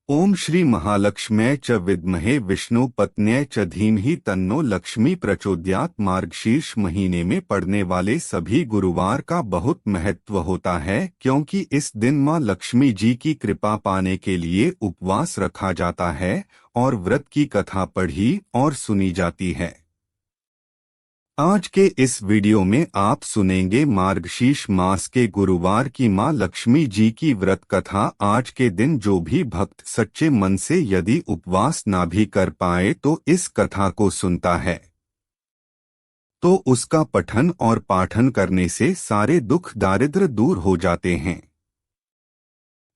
ओम श्री महालक्ष्म्यै च विद्महे विष्णुपत्न्यै च धीमहि तन्नो लक्ष्मी प्रचोदयात्। मार्गशीर्ष महीने में पड़ने वाले सभी गुरुवार का बहुत महत्व होता है, क्योंकि इस दिन मां लक्ष्मी जी की कृपा पाने के लिए उपवास रखा जाता है और व्रत की कथा पढ़ी और सुनी जाती है। आज के इस वीडियो में आप सुनेंगे मार्गशीर्ष मास के गुरुवार की मां लक्ष्मी जी की व्रत कथा। आज के दिन जो भी भक्त सच्चे मन से यदि उपवास ना भी कर पाए तो इस कथा को सुनता है तो उसका पठन और पाठन करने से सारे दुख दारिद्र्य दूर हो जाते हैं।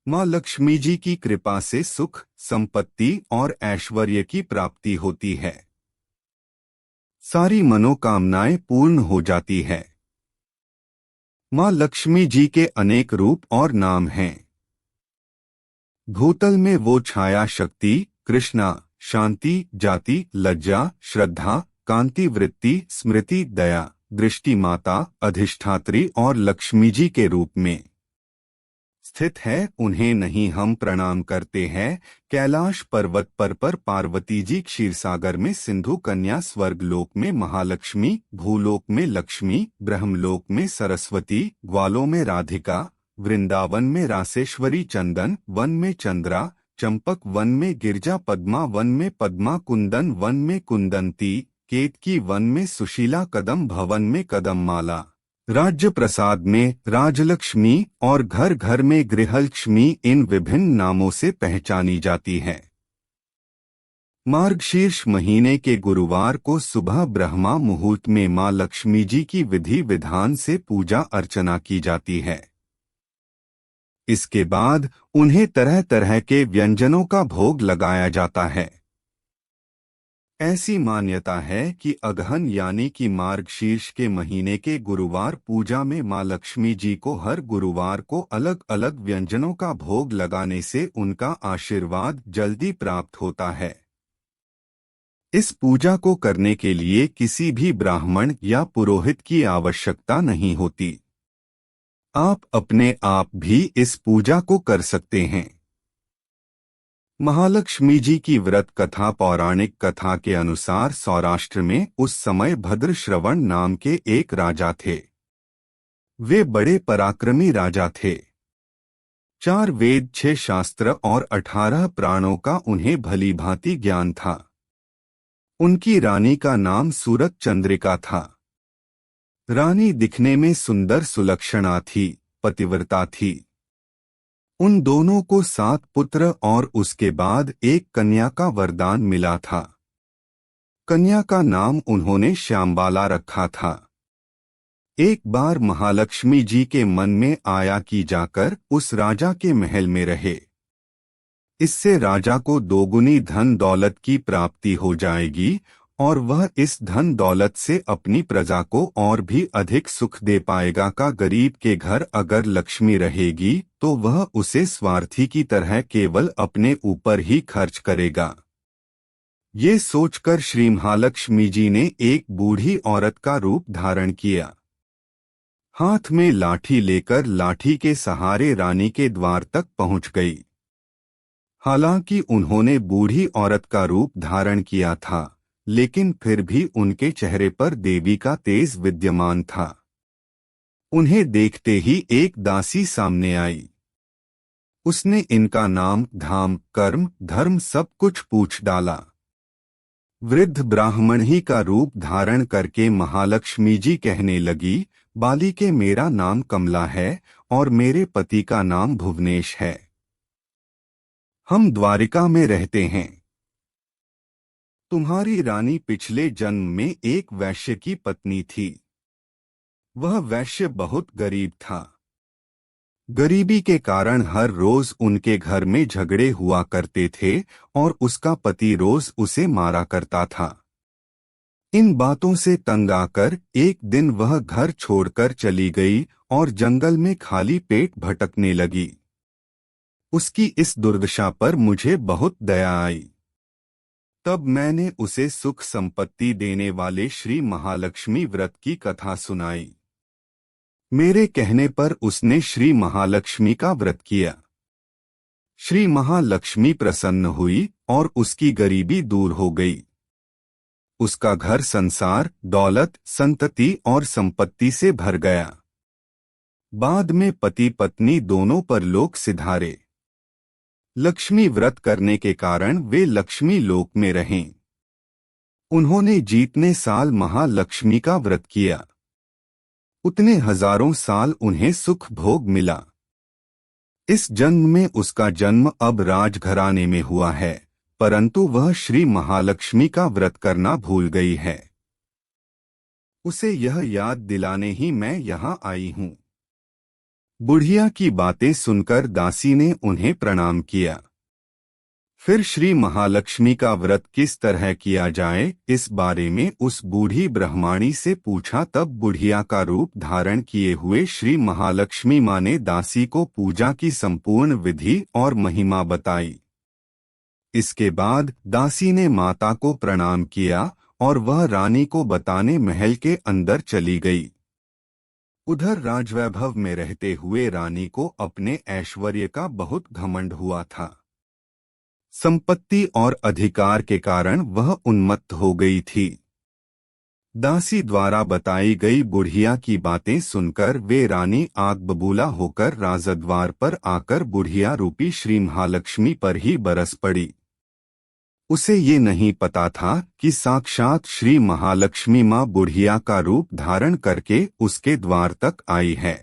मां लक्ष्मी जी की कृपा से सुख, संपत्ति और ऐश्वर्य की प्राप्ति होती है। सारी मनोकामनाएं पूर्ण हो जाती है। मां लक्ष्मी जी के अनेक रूप और नाम हैं। भूतल में वो छाया शक्ति, कृष्णा, शांति, जाति, लज्जा, श्रद्धा, कांति, वृत्ति, स्मृति, दया, दृष्टि, माता, अधिष्ठात्री और लक्ष्मी जी के रूप में स्थित है। उन्हें नहीं हम प्रणाम करते हैं। कैलाश पर्वत पर पार्वती जी, क्षीरसागर में सिंधु कन्या, स्वर्गलोक में महालक्ष्मी, भूलोक में लक्ष्मी, ब्रह्मलोक में सरस्वती, ग्वालों में राधिका, वृंदावन में रासेश्वरी, चंदन वन में चंद्रा, चंपक वन में गिरजा, पद्मा वन में पद्मा, कुंदन वन में कुंदंती, केतकी वन में सुशीला, कदम भवन में कदममाला, राज्य प्रसाद में राजलक्ष्मी और घर घर में गृहलक्ष्मी इन विभिन्न नामों से पहचानी जाती है। मार्गशीर्ष महीने के गुरुवार को सुबह ब्रह्मा मुहूर्त में मां लक्ष्मी जी की विधि विधान से पूजा अर्चना की जाती है। इसके बाद उन्हें तरह तरह के व्यंजनों का भोग लगाया जाता है। ऐसी मान्यता है कि अगहन यानी कि मार्गशीर्ष के महीने के गुरुवार पूजा में मां लक्ष्मी जी को हर गुरुवार को अलग अलग व्यंजनों का भोग लगाने से उनका आशीर्वाद जल्दी प्राप्त होता है। इस पूजा को करने के लिए किसी भी ब्राह्मण या पुरोहित की आवश्यकता नहीं होती। आप अपने आप भी इस पूजा को कर सकते हैं। महालक्ष्मी जी की व्रत कथा पौराणिक कथा के अनुसार सौराष्ट्र में उस समय भद्रश्रवण नाम के एक राजा थे। वे बड़े पराक्रमी राजा थे। 4 वेद, 6 शास्त्र और 18 प्राणों का उन्हें भली भांति ज्ञान था। उनकी रानी का नाम सूरत चंद्रिका था। रानी दिखने में सुंदर सुलक्षणा थी, पतिव्रता थी। उन दोनों को 7 पुत्र और उसके बाद एक कन्या का वरदान मिला था। कन्या का नाम उन्होंने श्यामबाला रखा था। एक बार महालक्ष्मी जी के मन में आया कि जाकर उस राजा के महल में रहे। इससे राजा को दोगुनी धन दौलत की प्राप्ति हो जाएगी और वह इस धन दौलत से अपनी प्रजा को और भी अधिक सुख दे पाएगा। का गरीब के घर अगर लक्ष्मी रहेगी तो वह उसे स्वार्थी की तरह केवल अपने ऊपर ही खर्च करेगा। ये सोचकर श्री महालक्ष्मी जी ने एक बूढ़ी औरत का रूप धारण किया। हाथ में लाठी लेकर लाठी के सहारे रानी के द्वार तक पहुंच गई। हालांकि उन्होंने बूढ़ी औरत का रूप धारण किया था, लेकिन फिर भी उनके चेहरे पर देवी का तेज विद्यमान था। उन्हें देखते ही एक दासी सामने आई। उसने इनका नाम, धाम, कर्म, धर्म सब कुछ पूछ डाला। वृद्ध ब्राह्मण ही का रूप धारण करके महालक्ष्मी जी कहने लगी, बालिके, मेरा नाम कमला है और मेरे पति का नाम भुवनेश है। हम द्वारिका में रहते हैं। तुम्हारी रानी पिछले जन्म में एक वैश्य की पत्नी थी। वह वैश्य बहुत गरीब था। गरीबी के कारण हर रोज उनके घर में झगड़े हुआ करते थे और उसका पति रोज उसे मारा करता था। इन बातों से तंग आकर एक दिन वह घर छोड़कर चली गई और जंगल में खाली पेट भटकने लगी। उसकी इस दुर्दशा पर मुझे बहुत दया आई। तब मैंने उसे सुख संपत्ति देने वाले श्री महालक्ष्मी व्रत की कथा सुनाई। मेरे कहने पर उसने श्री महालक्ष्मी का व्रत किया। श्री महालक्ष्मी प्रसन्न हुई और उसकी गरीबी दूर हो गई। उसका घर संसार, दौलत, संतति और संपत्ति से भर गया। बाद में पति पत्नी दोनों पर लोक सिधारे। लक्ष्मी व्रत करने के कारण वे लक्ष्मी लोक में रहें। उन्होंने जितने साल महालक्ष्मी का व्रत किया उतने हजारों साल उन्हें सुख भोग मिला। इस जन्म में उसका जन्म अब राजघराने में हुआ है, परंतु वह श्री महालक्ष्मी का व्रत करना भूल गई है। उसे यह याद दिलाने ही मैं यहाँ आई हूँ। बुढ़िया की बातें सुनकर दासी ने उन्हें प्रणाम किया। फिर श्री महालक्ष्मी का व्रत किस तरह किया जाए इस बारे में उस बूढ़ी ब्राह्मणी से पूछा। तब बुढ़िया का रूप धारण किए हुए श्री महालक्ष्मी माँ ने दासी को पूजा की संपूर्ण विधि और महिमा बताई। इसके बाद दासी ने माता को प्रणाम किया और वह रानी को बताने महल के अंदर चली गई। उधर राजवैभव में रहते हुए रानी को अपने ऐश्वर्य का बहुत घमंड हुआ था। संपत्ति और अधिकार के कारण वह उन्मत्त हो गई थी। दासी द्वारा बताई गई बुढ़िया की बातें सुनकर वे रानी आग बबूला होकर राजद्वार पर आकर बुढ़िया रूपी श्री महालक्ष्मी पर ही बरस पड़ी। उसे ये नहीं पता था कि साक्षात श्री महालक्ष्मी माँ बुढ़िया का रूप धारण करके उसके द्वार तक आई है।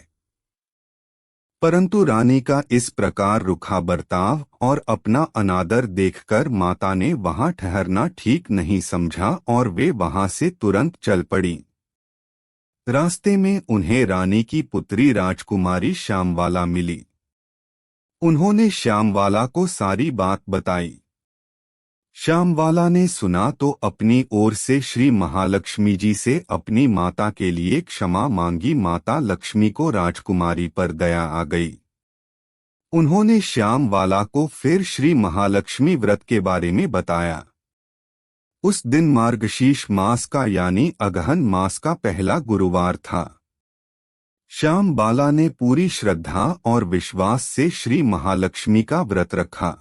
परंतु रानी का इस प्रकार रुखा बर्ताव और अपना अनादर देखकर माता ने वहां ठहरना ठीक नहीं समझा और वे वहां से तुरंत चल पड़ी। रास्ते में उन्हें रानी की पुत्री राजकुमारी श्यामवाला मिली। उन्होंने श्यामवाला को सारी बात बताई। श्यामवाला ने सुना तो अपनी ओर से श्री महालक्ष्मी जी से अपनी माता के लिए क्षमा मांगी। माता लक्ष्मी को राजकुमारी पर दया आ गई। उन्होंने श्यामवाला को फिर श्री महालक्ष्मी व्रत के बारे में बताया। उस दिन मार्गशीर्ष मास का यानी अगहन मास का पहला गुरुवार था। श्यामवाला ने पूरी श्रद्धा और विश्वास से श्री महालक्ष्मी का व्रत रखा।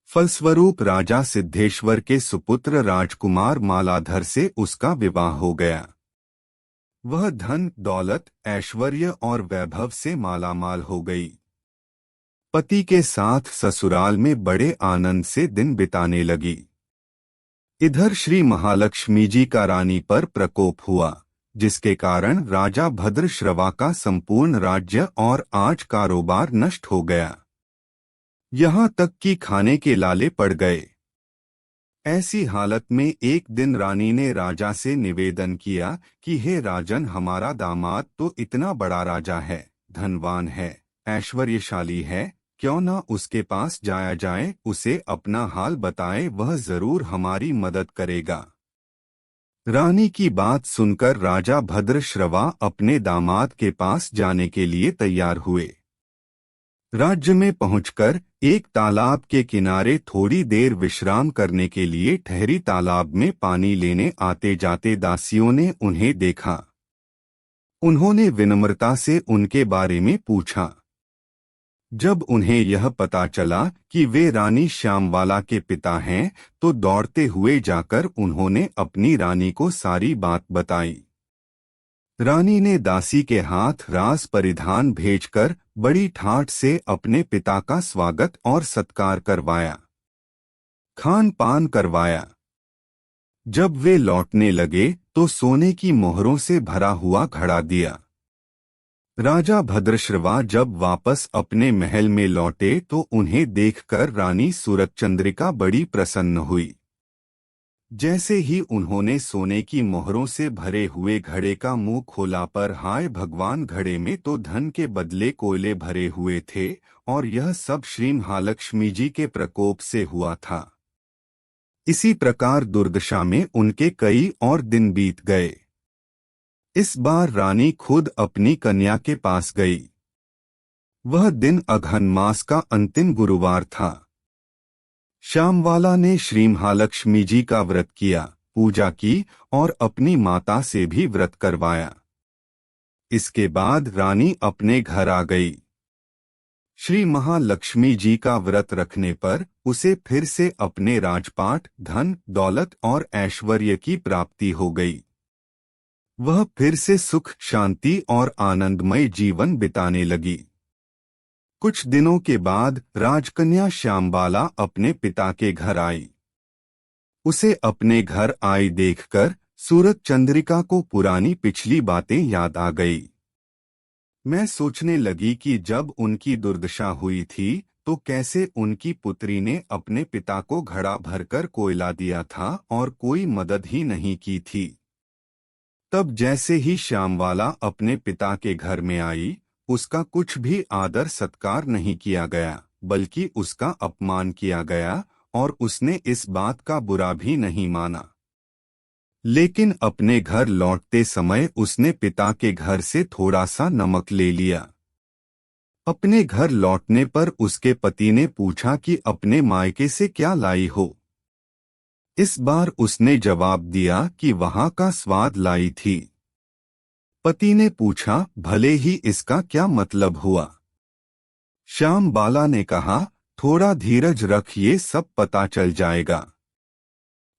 फलस्वरूप राजा सिद्धेश्वर के सुपुत्र राजकुमार मालाधर से उसका विवाह हो गया। वह धन, दौलत, ऐश्वर्य और वैभव से मालामाल हो गई। पति के साथ ससुराल में बड़े आनंद से दिन बिताने लगी। इधर श्री महालक्ष्मी जी का रानी पर प्रकोप हुआ, जिसके कारण राजा भद्रश्रवा का संपूर्ण राज्य और आज कारोबार नष्ट हो गया। यहाँ तक कि खाने के लाले पड़ गए। ऐसी हालत में एक दिन रानी ने राजा से निवेदन किया कि हे राजन, हमारा दामाद तो इतना बड़ा राजा है, धनवान है, ऐश्वर्यशाली है, क्यों न उसके पास जाया जाए, उसे अपना हाल बताए, वह जरूर हमारी मदद करेगा। रानी की बात सुनकर राजा भद्रश्रवा अपने दामाद के पास जाने के लिए तैयार हुए। राज्य में पहुंचकर एक तालाब के किनारे थोड़ी देर विश्राम करने के लिए ठहरी। तालाब में पानी लेने आते जाते दासियों ने उन्हें देखा। उन्होंने विनम्रता से उनके बारे में पूछा। जब उन्हें यह पता चला कि वे रानी श्यामवाला के पिता हैं, तो दौड़ते हुए जाकर उन्होंने अपनी रानी को सारी बात बताई। रानी ने दासी के हाथ रास परिधान भेजकर बड़ी ठाठ से अपने पिता का स्वागत और सत्कार करवाया, खान पान करवाया। जब वे लौटने लगे तो सोने की मोहरों से भरा हुआ घड़ा दिया। राजा भद्रश्रवा जब वापस अपने महल में लौटे तो उन्हें देखकर रानी सूरजचंद्रिका बड़ी प्रसन्न हुई। जैसे ही उन्होंने सोने की मोहरों से भरे हुए घड़े का मुंह खोला पर हाय भगवान, घड़े में तो धन के बदले कोयले भरे हुए थे और यह सब श्री महालक्ष्मी जी के प्रकोप से हुआ था। इसी प्रकार दुर्दशा में उनके कई और दिन बीत गए। इस बार रानी खुद अपनी कन्या के पास गई। वह दिन अगहन मास का अंतिम गुरुवार था। श्यामवाला ने श्री महालक्ष्मी जी का व्रत किया, पूजा की और अपनी माता से भी व्रत करवाया। इसके बाद रानी अपने घर आ गई। श्री महालक्ष्मी जी का व्रत रखने पर उसे फिर से अपने राजपाट, धन, दौलत और ऐश्वर्य की प्राप्ति हो गई। वह फिर से सुख, शांति और आनंदमय जीवन बिताने लगी। कुछ दिनों के बाद राजकन्या श्यामबाला अपने पिता के घर आई। उसे अपने घर आई देखकर सूरज चंद्रिका को पुरानी पिछली बातें याद आ गई। मैं सोचने लगी कि जब उनकी दुर्दशा हुई थी तो कैसे उनकी पुत्री ने अपने पिता को घड़ा भरकर कोयला दिया था और कोई मदद ही नहीं की थी। तब जैसे ही श्यामवाला अपने पिता के घर में आई, उसका कुछ भी आदर सत्कार नहीं किया गया, बल्कि उसका अपमान किया गया और उसने इस बात का बुरा भी नहीं माना। लेकिन अपने घर लौटते समय उसने पिता के घर से थोड़ा सा नमक ले लिया। अपने घर लौटने पर उसके पति ने पूछा कि अपने मायके से क्या लाई हो। इस बार उसने जवाब दिया कि वहां का स्वाद लाई थी। पति ने पूछा, भले ही इसका क्या मतलब हुआ। श्यामबाला ने कहा, थोड़ा धीरज रख, ये सब पता चल जाएगा।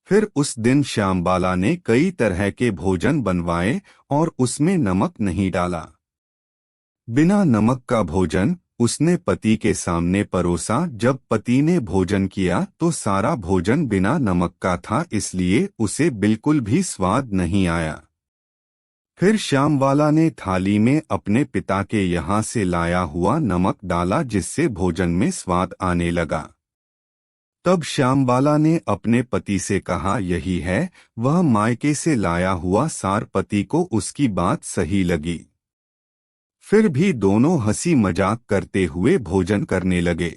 फिर उस दिन श्यामबाला ने कई तरह के भोजन बनवाए और उसमें नमक नहीं डाला। बिना नमक का भोजन उसने पति के सामने परोसा। जब पति ने भोजन किया तो सारा भोजन बिना नमक का था, इसलिए उसे बिल्कुल भी स्वाद नहीं आया। फिर श्यामवाला ने थाली में अपने पिता के यहाँ से लाया हुआ नमक डाला, जिससे भोजन में स्वाद आने लगा। तब श्यामबाला ने अपने पति से कहा, यही है वह मायके से लाया हुआ सार। पति को उसकी बात सही लगी। फिर भी दोनों हंसी मजाक करते हुए भोजन करने लगे।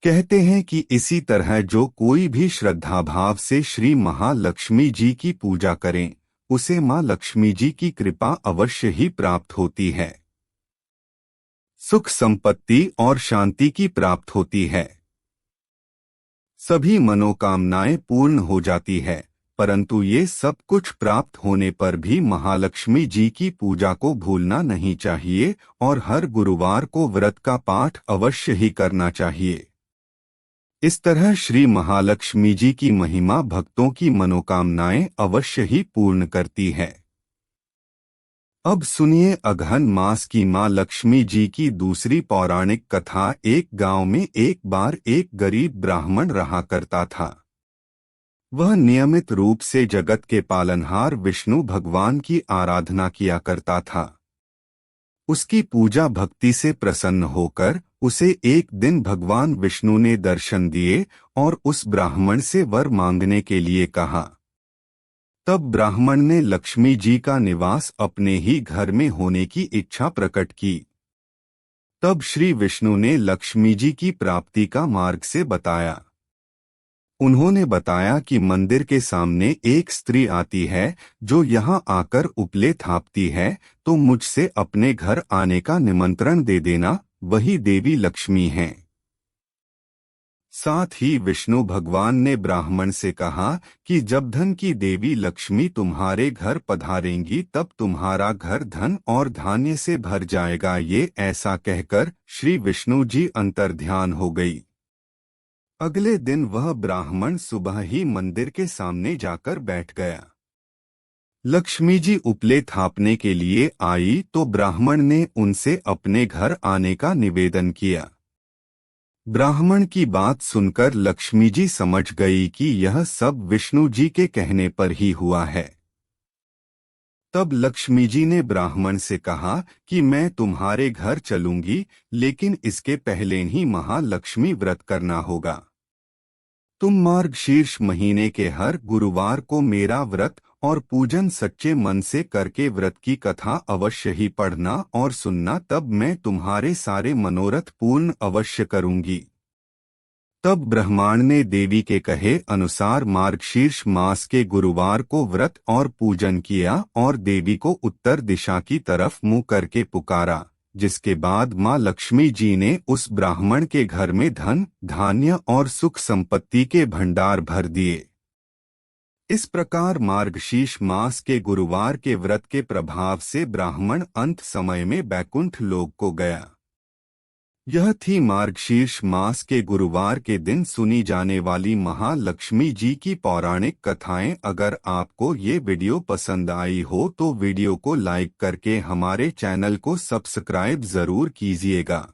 कहते हैं कि इसी तरह जो कोई भी श्रद्धा भाव से श्री महालक्ष्मी जी की पूजा करें, उसे मां लक्ष्मी जी की कृपा अवश्य ही प्राप्त होती है। सुख, संपत्ति और शांति की प्राप्त होती है। सभी मनोकामनाएं पूर्ण हो जाती है। परंतु ये सब कुछ प्राप्त होने पर भी महालक्ष्मी जी की पूजा को भूलना नहीं चाहिए और हर गुरुवार को व्रत का पाठ अवश्य ही करना चाहिए। इस तरह श्री महालक्ष्मी जी की महिमा भक्तों की मनोकामनाएं अवश्य ही पूर्ण करती है। अब सुनिए अगहन मास की मां लक्ष्मी जी की दूसरी पौराणिक कथा। एक गांव में एक बार एक गरीब ब्राह्मण रहा करता था। वह नियमित रूप से जगत के पालनहार विष्णु भगवान की आराधना किया करता था। उसकी पूजा भक्ति से प्रसन्न होकर उसे एक दिन भगवान विष्णु ने दर्शन दिए और उस ब्राह्मण से वर मांगने के लिए कहा। तब ब्राह्मण ने लक्ष्मी जी का निवास अपने ही घर में होने की इच्छा प्रकट की। तब श्री विष्णु ने लक्ष्मी जी की प्राप्ति का मार्ग से बताया। उन्होंने बताया कि मंदिर के सामने एक स्त्री आती है जो यहाँ आकर उपले थापती है, तो मुझसे अपने घर आने का निमंत्रण दे देना, वही देवी लक्ष्मी हैं। साथ ही विष्णु भगवान ने ब्राह्मण से कहा कि जब धन की देवी लक्ष्मी तुम्हारे घर पधारेंगी तब तुम्हारा घर धन और धान्य से भर जाएगा। ये ऐसा कहकर श्री विष्णु जी अंतर्ध्यान हो गई। अगले दिन वह ब्राह्मण सुबह ही मंदिर के सामने जाकर बैठ गया। लक्ष्मी जी उपले थापने के लिए आई तो ब्राह्मण ने उनसे अपने घर आने का निवेदन किया। ब्राह्मण की बात सुनकर लक्ष्मी जी समझ गई कि यह सब विष्णु जी के कहने पर ही हुआ है। तब लक्ष्मी जी ने ब्राह्मण से कहा कि मैं तुम्हारे घर चलूंगी, लेकिन इसके पहले ही महालक्ष्मी व्रत करना होगा। तुम मार्गशीर्ष महीने के हर गुरुवार को मेरा व्रत और पूजन सच्चे मन से करके व्रत की कथा अवश्य ही पढ़ना और सुनना, तब मैं तुम्हारे सारे मनोरथ पूर्ण अवश्य करूंगी। तब ब्रह्मांड ने देवी के कहे अनुसार मार्गशीर्ष मास के गुरुवार को व्रत और पूजन किया और देवी को उत्तर दिशा की तरफ मुंह करके पुकारा, जिसके बाद मां लक्ष्मी जी ने उस ब्राह्मण के घर में धन, धान्य और सुख संपत्ति के भंडार भर दिए। इस प्रकार मार्गशीर्ष मास के गुरुवार के व्रत के प्रभाव से ब्राह्मण अंत समय में बैकुंठ लोक को गया। यह थी मार्गशीर्ष मास के गुरुवार के दिन सुनी जाने वाली महालक्ष्मी जी की पौराणिक कथाएं। अगर आपको ये वीडियो पसंद आई हो तो वीडियो को लाइक करके हमारे चैनल को सब्सक्राइब जरूर कीजिएगा।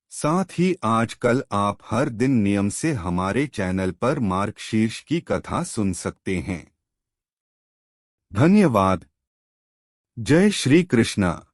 साथ ही आजकल आप हर दिन नियम से हमारे चैनल पर मार्गशीर्ष की कथा सुन सकते हैं। धन्यवाद। जय श्री कृष्णा।